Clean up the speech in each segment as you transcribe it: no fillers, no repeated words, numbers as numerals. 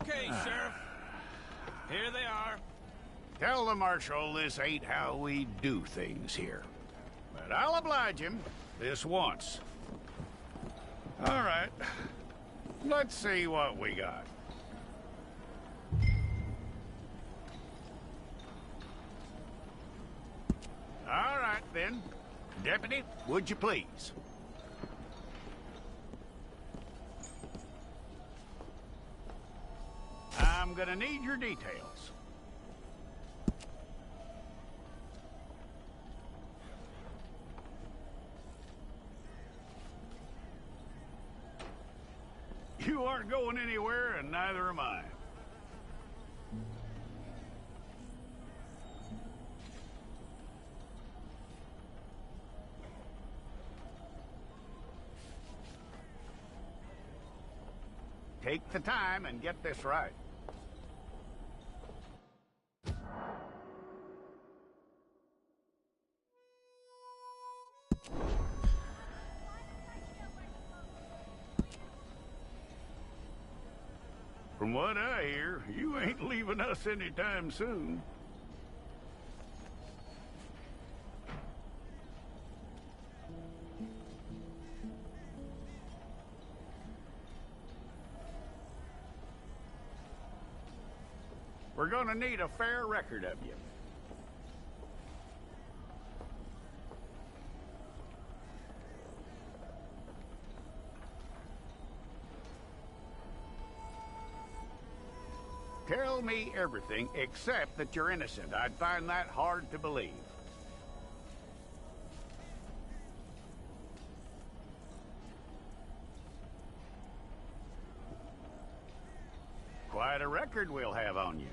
Okay, Sheriff. Here they are. Tell the Marshal this ain't how we do things here. But I'll oblige him this once. All right. Let's see what we got. All right, then. Deputy, would you please? I'm gonna need your details. You aren't going anywhere, and neither am I. Take the time and get this right. From what I hear, you ain't leaving us anytime soon. We're gonna need a fair record of you. Tell me everything except that you're innocent. I'd find that hard to believe. Quite a record we'll have on you.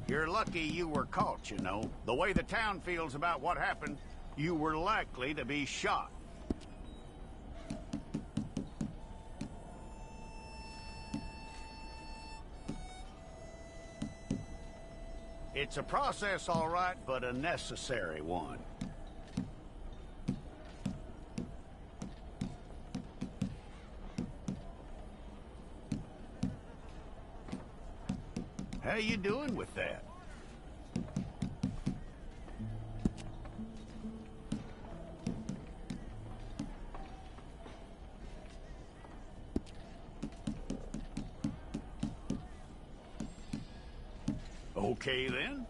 You're lucky you were caught, you know. The way the town feels about what happened, you were likely to be shot. It's a process, all right, but a necessary one. How you doing with that? Okay, then.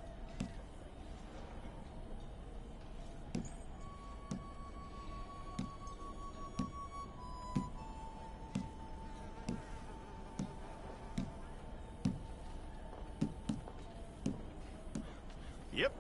Yep.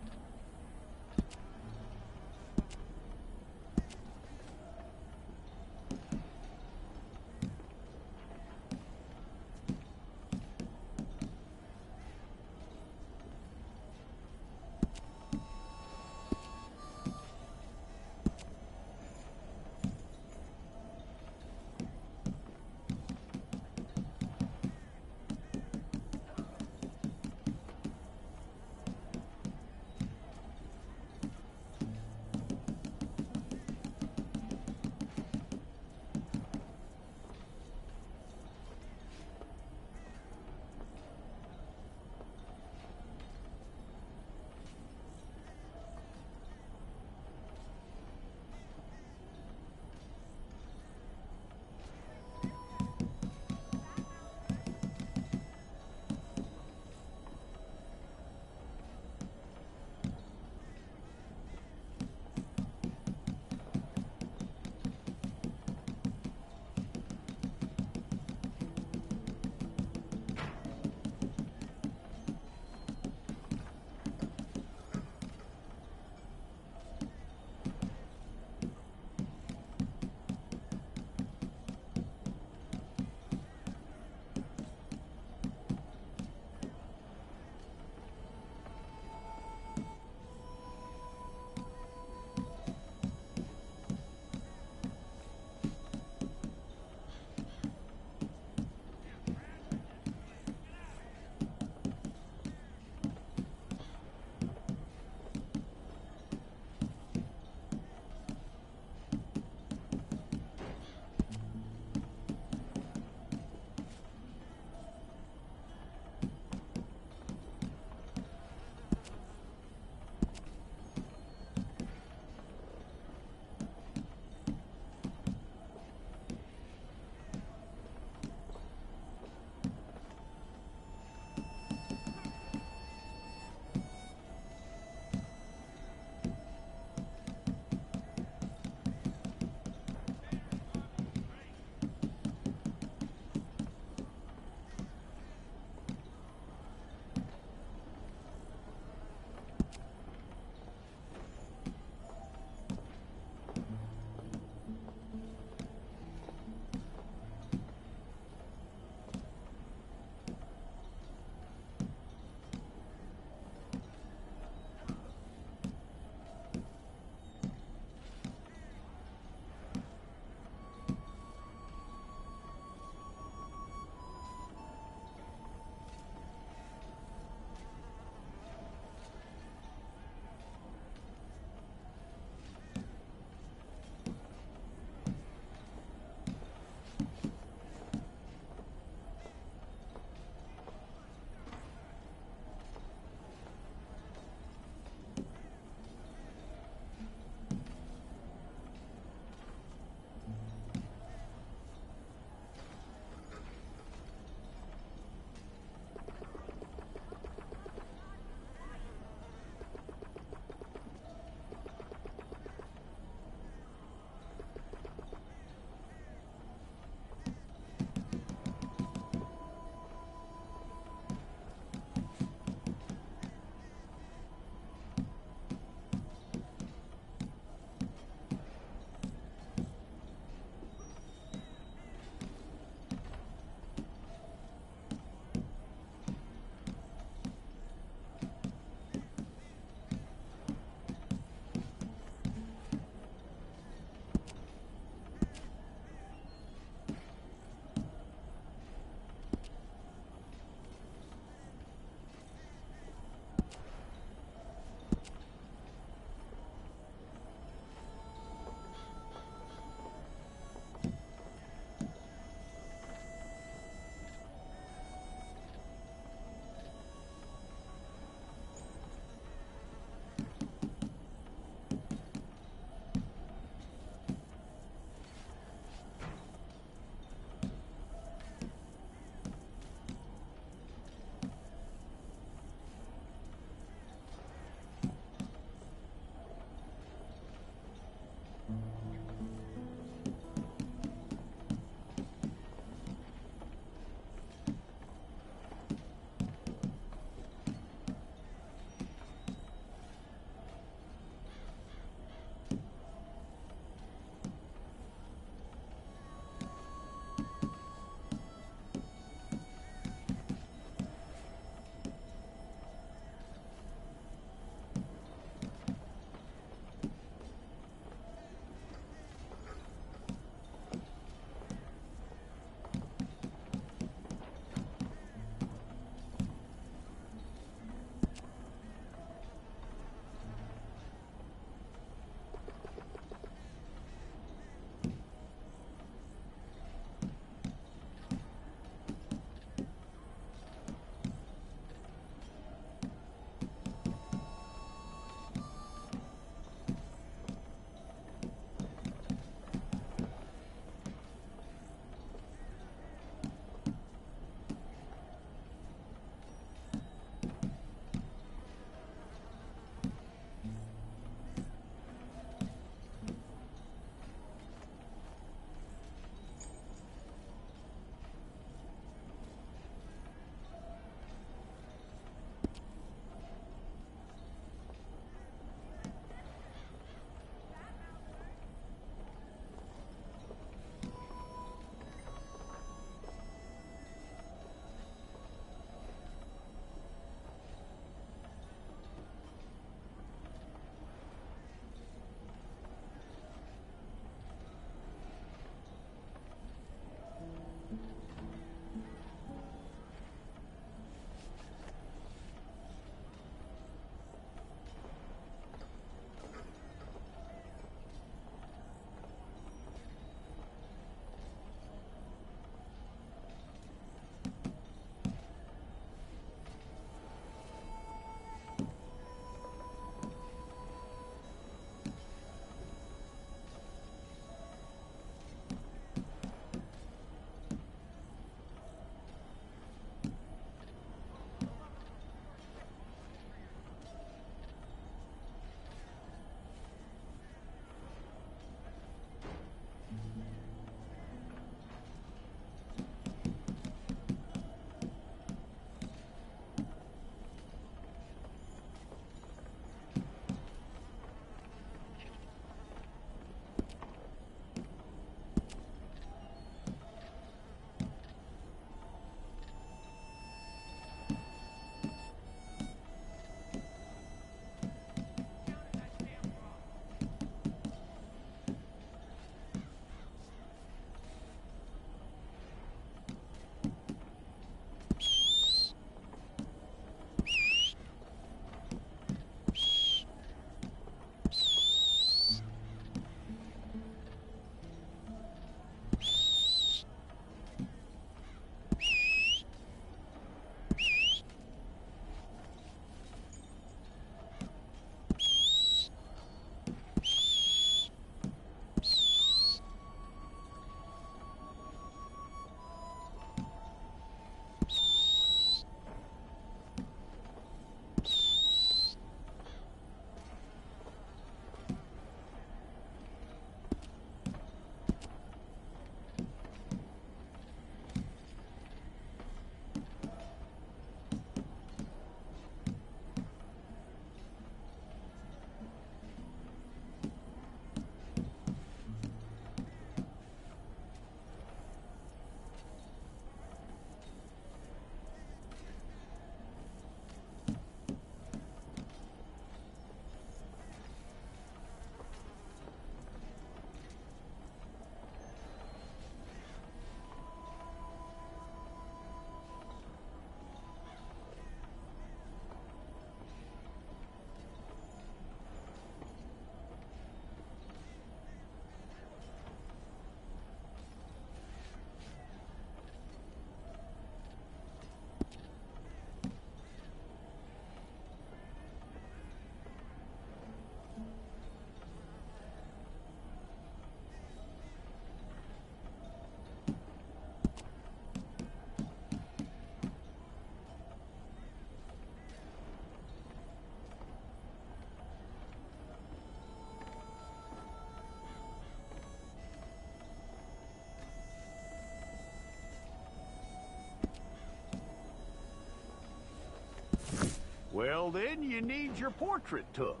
Well, then you need your portrait took.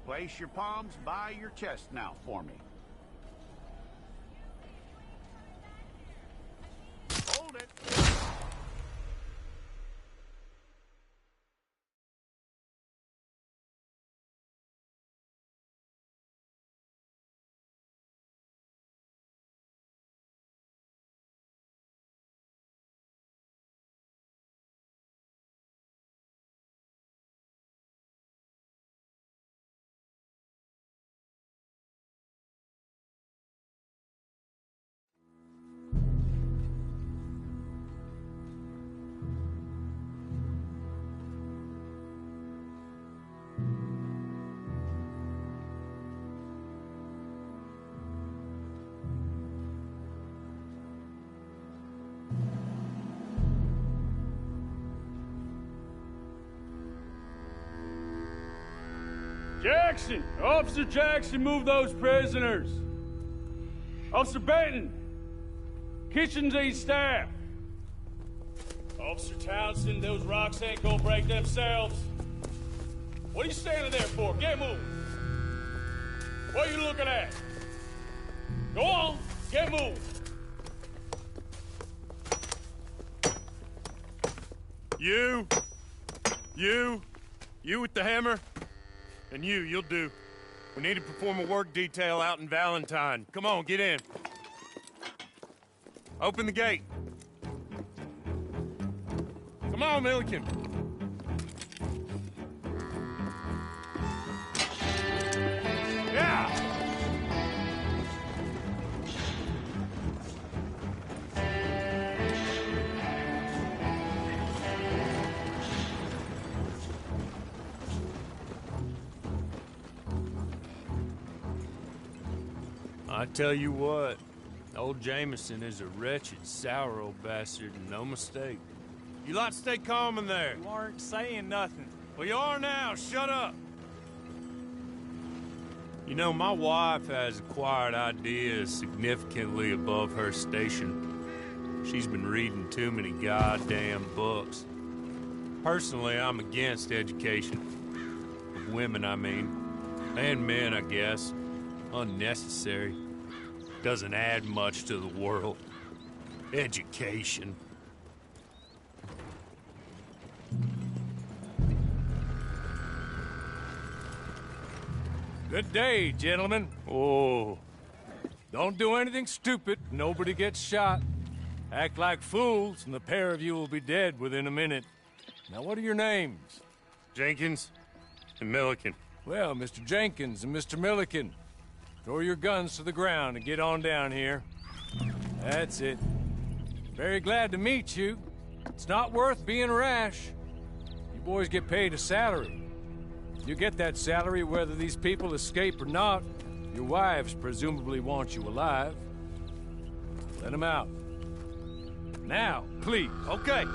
Place your palms by your chest now for me. Hold it. Jackson! Officer Jackson, move those prisoners! Officer Benton! Kitchens aid staff! Officer Townsend, those rocks ain't gonna break themselves. What are you standing there for? Get moving! What are you looking at? Go on, get moving! You with the hammer? And you'll do. We need to perform a work detail out in Valentine. Come on, get in. Open the gate. Come on, Milliken. Yeah! I tell you what, old Jameson is a wretched, sour old bastard, and no mistake. You lot stay calm in there. You aren't saying nothing. Well, you are now. Shut up. You know, my wife has acquired ideas significantly above her station. She's been reading too many goddamn books. Personally, I'm against education. Of women, I mean. And men, I guess. Unnecessary. Doesn't add much to the world. Education. Good day, gentlemen. Oh. Don't do anything stupid. Nobody gets shot. Act like fools, and the pair of you will be dead within a minute. Now, what are your names? Jenkins and Milliken. Well, Mr. Jenkins and Mr. Milliken, throw your guns to the ground and get on down here. That's it. Very glad to meet you. It's not worth being rash. You boys get paid a salary. You get that salary whether these people escape or not. Your wives presumably want you alive. Let them out. Now, please. Okay.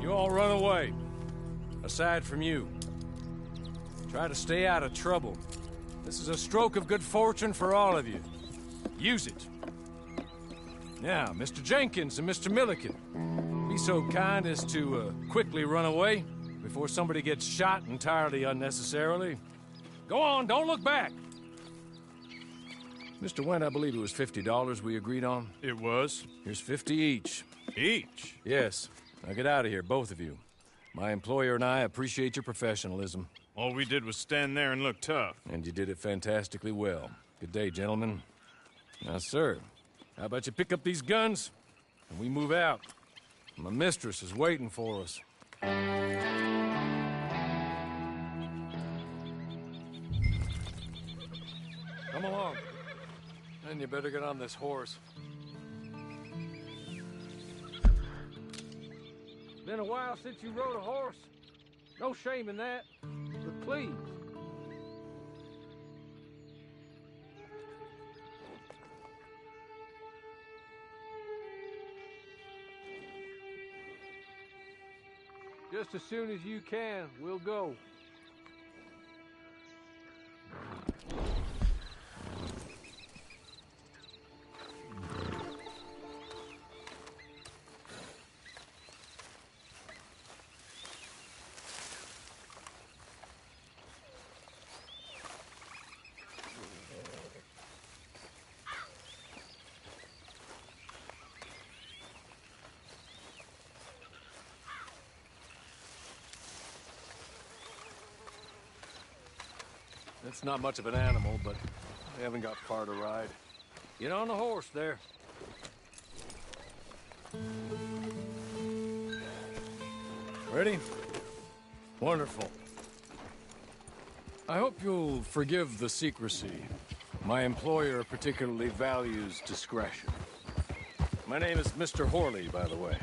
You all run away. Aside from you. Try to stay out of trouble. This is a stroke of good fortune for all of you. Use it. Now, Mr. Jenkins and Mr. Milliken, be so kind as to quickly run away before somebody gets shot entirely unnecessarily. Go on, don't look back. Mr. Wendt, I believe it was $50 we agreed on. It was. Here's 50 each. Each? Yes. Now get out of here, both of you. My employer and I appreciate your professionalism. All we did was stand there and look tough. And you did it fantastically well. Good day, gentlemen. Now, sir, how about you pick up these guns and we move out? My mistress is waiting for us. Come along. And you better get on this horse. Been a while since you rode a horse. No shame in that, but please. Just as soon as you can, we'll go. It's not much of an animal, but they haven't got far to ride. Get on the horse there. Ready? Wonderful. I hope you'll forgive the secrecy. My employer particularly values discretion. My name is Mr. Horley, by the way.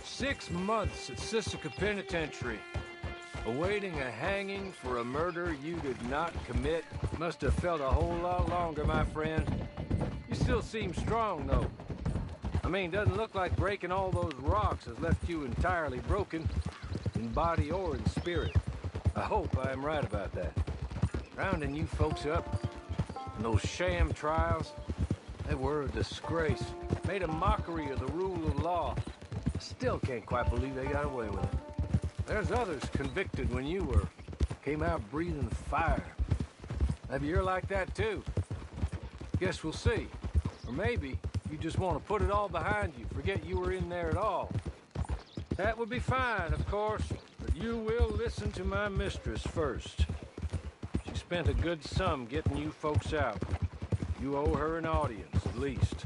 6 months at Sisika Penitentiary, awaiting a hanging for a murder you did not commit. Must have felt a whole lot longer, my friend. You still seem strong, though. I mean, doesn't look like breaking all those rocks has left you entirely broken, in body or in spirit. I hope I am right about that. Rounding you folks up, and those sham trials, they were a disgrace. Made a mockery of the rule of law. Still can't quite believe they got away with it. There's others convicted when you were. Came out breathing fire. Maybe you're like that too. Guess we'll see. Or maybe you just want to put it all behind you, forget you were in there at all. That would be fine, of course, but you will listen to my mistress first. She spent a good sum getting you folks out. You owe her an audience, at least.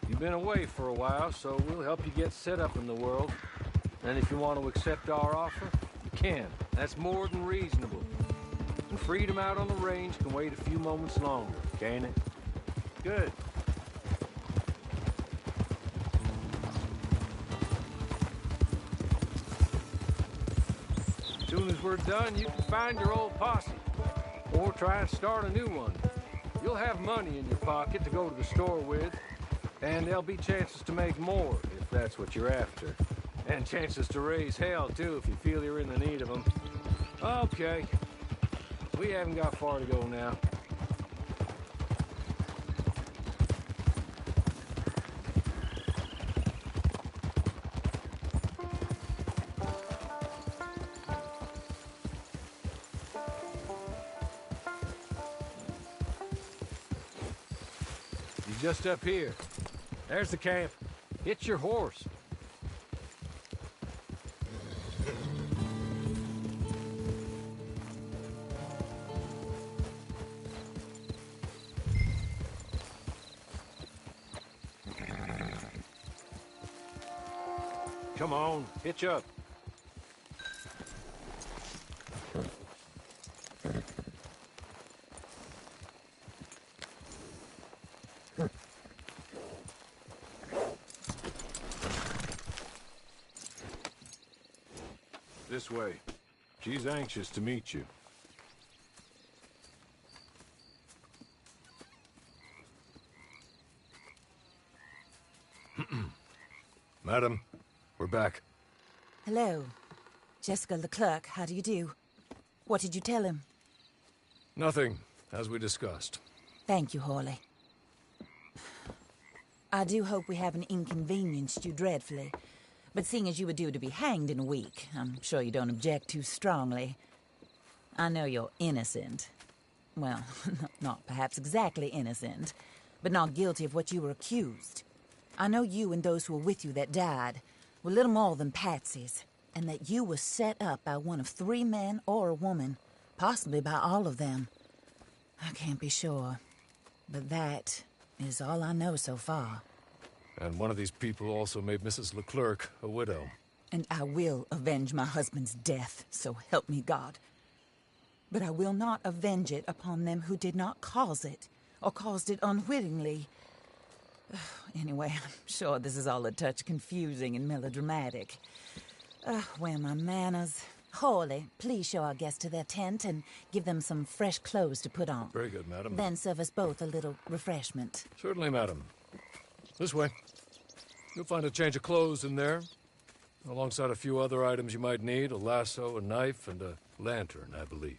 You've been away for a while, so we'll help you get set up in the world. And if you want to accept our offer, you can. That's more than reasonable. And freedom out on the range can wait a few moments longer, can't it? Good. As soon as we're done, you can find your old posse. Or try and start a new one. You'll have money in your pocket to go to the store with. And there'll be chances to make more, if that's what you're after. And chances to raise hell, too, if you feel you're in the need of them. Okay. We haven't got far to go now. You're just up here. There's the camp. Hit your horse. Come on, hitch up. This way. She's anxious to meet you. Madam, we're back. Hello. Jessica Leclerc, how do you do? What did you tell him? Nothing, as we discussed. Thank you, Horley. I do hope we haven't inconvenienced you dreadfully. But seeing as you were due to be hanged in a week, I'm sure you don't object too strongly. I know you're innocent. Well, not perhaps exactly innocent, but not guilty of what you were accused. I know you and those who were with you that died were little more than patsies, and that you were set up by one of 3 men or a woman, possibly by all of them. I can't be sure, but that is all I know so far. And one of these people also made Mrs. Leclerc a widow. And I will avenge my husband's death, so help me God. But I will not avenge it upon them who did not cause it, or caused it unwittingly. Anyway, I'm sure this is all a touch confusing and melodramatic. Where are my manners? Horley, please show our guests to their tent and give them some fresh clothes to put on. Very good, madam. Then serve us both a little refreshment. Certainly, madam. This way. You'll find a change of clothes in there, alongside a few other items you might need, a lasso, a knife, and a lantern, I believe.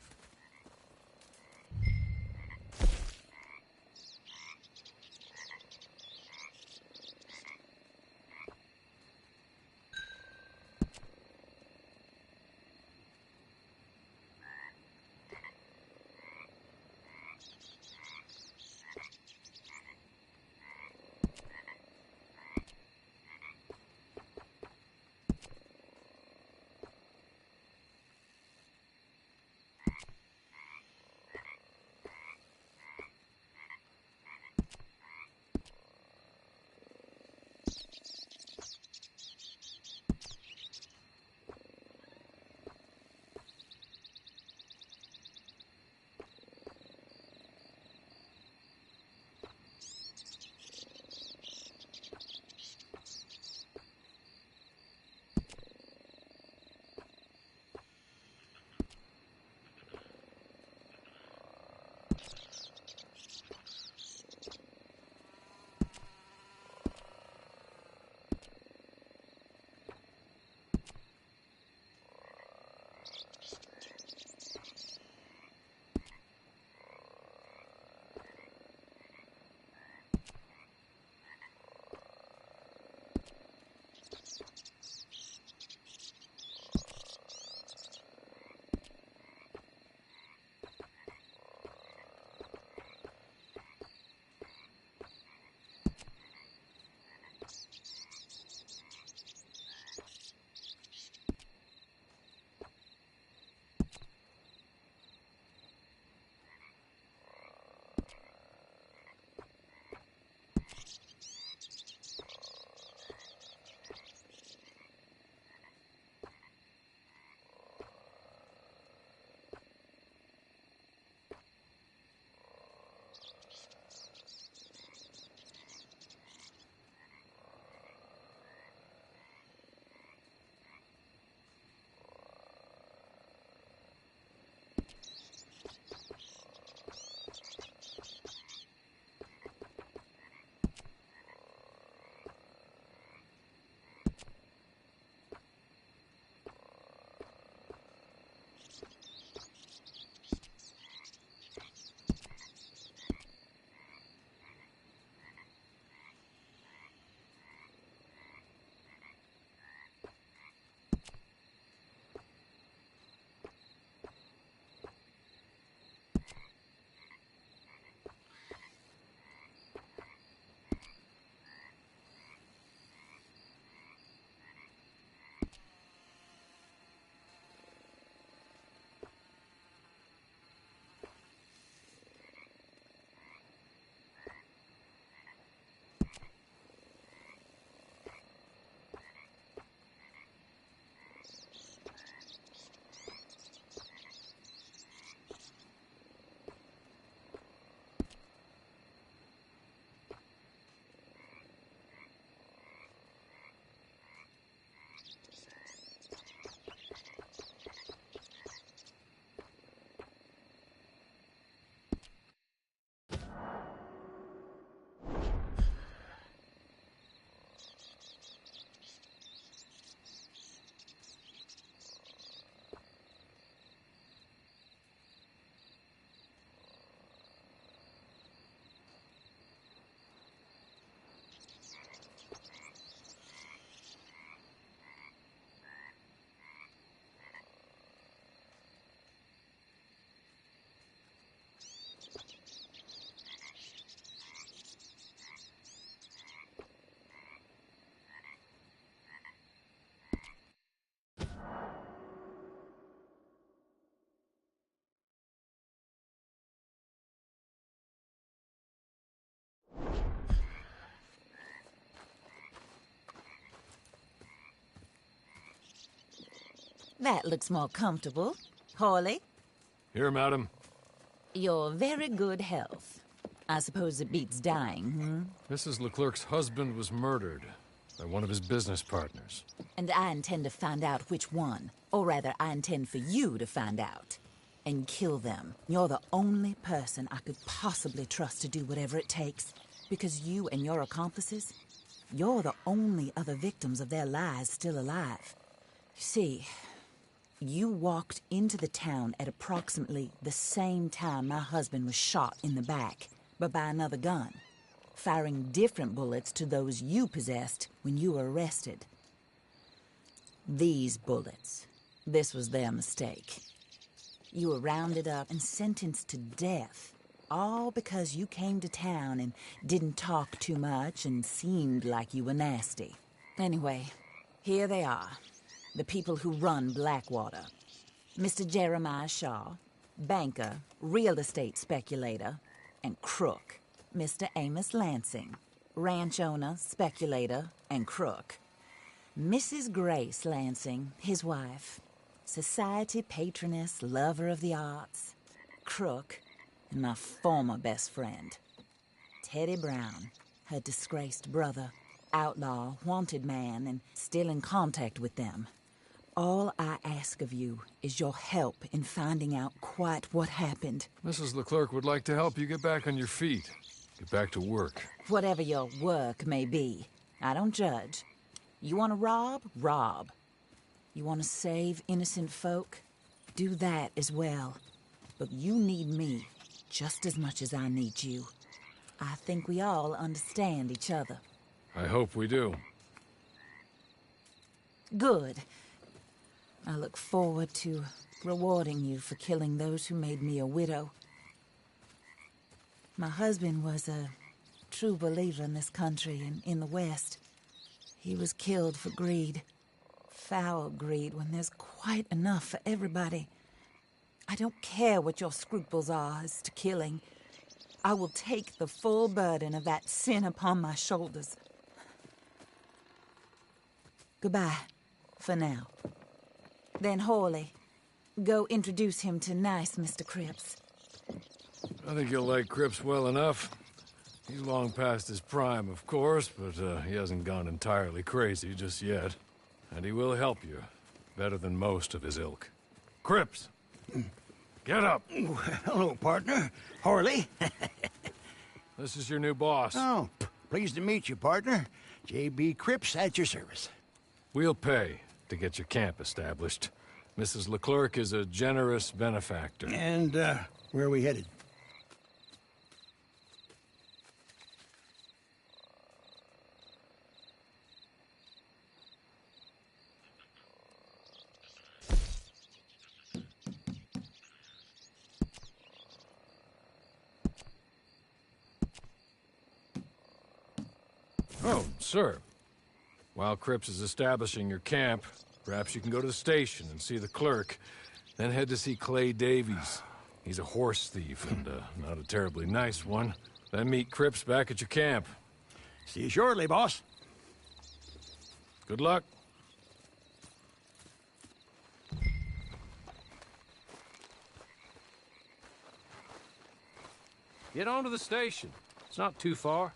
That looks more comfortable. Hawley, Here, madam. your very good health. I suppose it beats dying, Mrs. Leclerc's husband was murdered by one of his business partners. And I intend to find out which one. Or rather, I intend for you to find out. And kill them. You're the only person I could possibly trust to do whatever it takes. Because you and your accomplices, you're the only other victims of their lies still alive. You see, you walked into the town at approximately the same time my husband was shot in the back, but by another gun, firing different bullets to those you possessed when you were arrested. These bullets, this was their mistake. You were rounded up and sentenced to death, all because you came to town and didn't talk too much and seemed like you were nasty. Anyway, here they are, the people who run Blackwater. Mr. Jeremiah Shaw, banker, real estate speculator, and crook. Mr. Amos Lansing, ranch owner, speculator, and crook. Mrs. Grace Lansing, his wife, society patroness, lover of the arts, crook, and my former best friend, Teddy Brown, her disgraced brother, outlaw, wanted man, and still in contact with them. All I ask of you is your help in finding out quite what happened. Mrs. Leclerc would like to help you get back on your feet. Get back to work. Whatever your work may be, I don't judge. You want to rob? Rob. You want to save innocent folk? Do that as well. But you need me just as much as I need you. I think we all understand each other. I hope we do. Good. I look forward to rewarding you for killing those who made me a widow. My husband was a true believer in this country and in the West. He was killed for greed. Foul greed when there's quite enough for everybody. I don't care what your scruples are as to killing. I will take the full burden of that sin upon my shoulders. Goodbye, for now. Then Hawley, go introduce him to nice Mr. Cripps. I think you'll like Cripps well enough. He's long past his prime, of course, but he hasn't gone entirely crazy just yet. And he will help you, better than most of his ilk. Cripps! Get up! Hello, partner. Harley. This is your new boss. Oh, pleased to meet you, partner. J.B. Cripps at your service. We'll pay to get your camp established. Mrs. Leclerc is a generous benefactor. And, where are we headed? Oh, sir. While Cripps is establishing your camp, perhaps you can go to the station and see the clerk, then head to see Clay Davies. He's a horse thief, and not a terribly nice one. Then meet Cripps back at your camp. See you shortly, boss. Good luck. Get on to the station. It's not too far.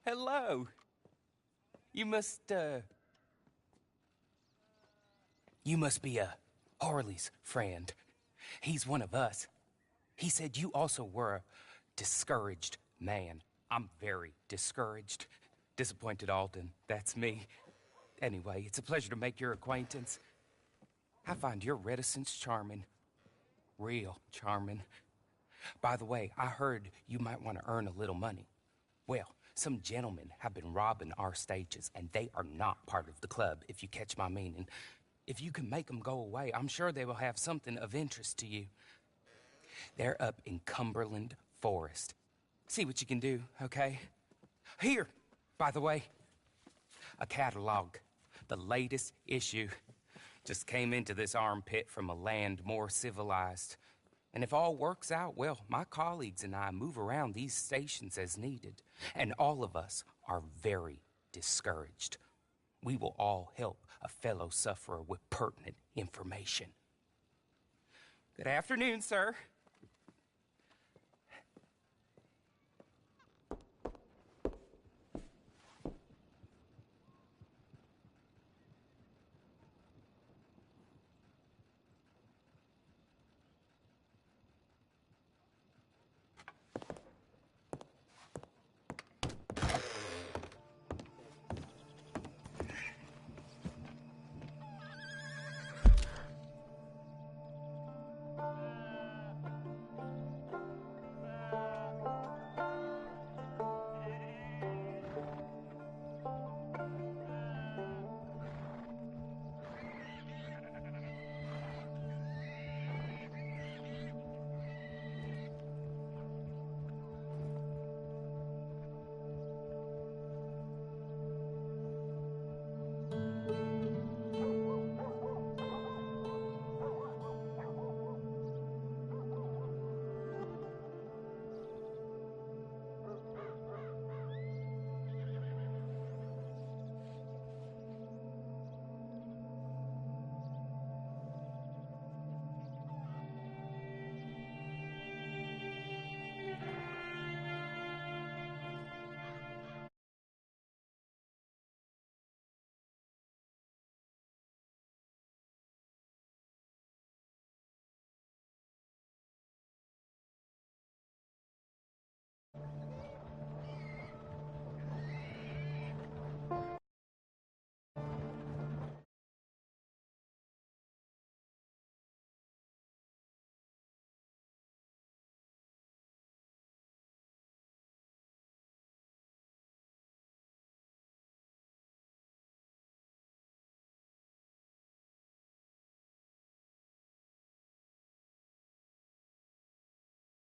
Hello. You must be Harley's friend. He's one of us. He said you also were a discouraged man. I'm very discouraged. Disappointed Alden, that's me. Anyway, it's a pleasure to make your acquaintance. I find your reticence charming. Real charming. By the way, I heard you might want to earn a little money. Well, some gentlemen have been robbing our stages, and they are not part of the club, if you catch my meaning. If you can make them go away, I'm sure they will have something of interest to you. They're up in Cumberland Forest. See what you can do, okay? Here, by the way, a catalog. The latest issue. Just came into this armpit from a land more civilized. And if all works out, well, my colleagues and I move around these stations as needed. And all of us are very discouraged. We will all help a fellow sufferer with pertinent information. Good afternoon, sir.